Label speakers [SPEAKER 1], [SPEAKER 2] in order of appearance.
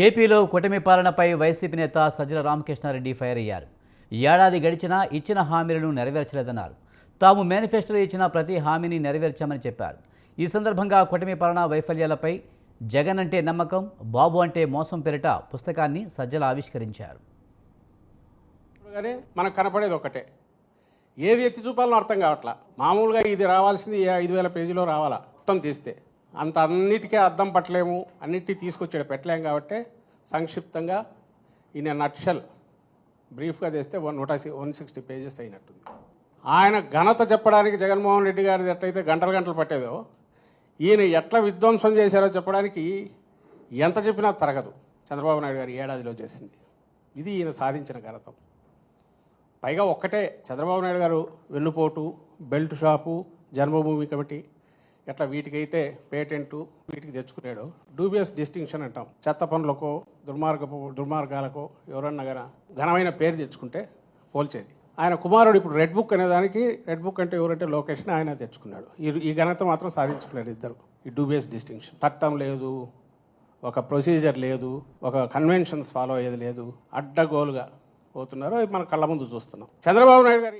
[SPEAKER 1] ఏపీలో కూటమి పాలనపై వైసీపీ నేత సజ్జల రామకృష్ణారెడ్డి ఫైర్ అయ్యారు. ఏడాది గడిచినా ఇచ్చిన హామీలను నెరవేర్చలేదన్నారు. తాము మేనిఫెస్టోలో ఇచ్చిన ప్రతి హామీని నెరవేర్చామని చెప్పారు. ఈ సందర్భంగా కూటమి పాలన వైఫల్యాలపై జగన్ అంటే నమ్మకం, బాబు అంటే మోసం పేరిట పుస్తకాన్ని సజ్జల ఆవిష్కరించారు.
[SPEAKER 2] మనకు కనపడేది ఒకటే, ఏది ఎత్తి చూపాలని అర్థం కావట్లా. మామూలుగా ఇది రావాల్సింది 5,000 పేజీలో రావాలా మొత్తం తీస్తే, అంత అన్నిటికీ అర్థం పట్టలేము, అన్నిటికీ తీసుకొచ్చాడు పెట్టలేము. కాబట్టి సంక్షిప్తంగా ఈయన నట్షల్ బ్రీఫ్గా చేస్తే 160 పేజెస్ అయినట్టుంది. ఆయన ఘనత చెప్పడానికి జగన్మోహన్ రెడ్డి గారిది ఎట్లయితే గంటలు గంటలు పట్టేదో, ఈయన ఎట్లా విధ్వంసం చేశారో చెప్పడానికి ఎంత చెప్పినా తరగదు. చంద్రబాబు నాయుడు గారు ఏడాదిలో చేసింది ఇది ఈయన సాధించిన ఘనత. పైగా ఒక్కటే, చంద్రబాబు నాయుడు గారు వెన్నుపోటు, బెల్ట్ షాపు, జన్మభూమి కమిటీ ఎట్లా వీటికైతే పేటెంటు వీటికి తెచ్చుకున్నాడు. డూబియస్ డిస్టింక్షన్ అంటాం. చెత్త పనులకో దుర్మార్గాలకో ఎవరన్నా ఘనమైన పేరు తెచ్చుకుంటే పోల్చేది. ఆయన కుమారుడు ఇప్పుడు రెడ్ బుక్ అనేదానికి, రెడ్ బుక్ అంటే ఎవరంటే లోకేష్ని ఆయన తెచ్చుకున్నాడు. ఈ ఘనత మాత్రం సాధించుకున్నాడు ఇద్దరు. ఈ డూబియస్ డిస్టింక్షన్, చట్టం లేదు, ఒక ప్రొసీజర్ లేదు, ఒక కన్వెన్షన్స్ ఫాలో అయ్యేది లేదు, అడ్డగోలుగా పోతున్నారు. అది మన కళ్ళ ముందు చూస్తున్నాం. చంద్రబాబు నాయుడు గారు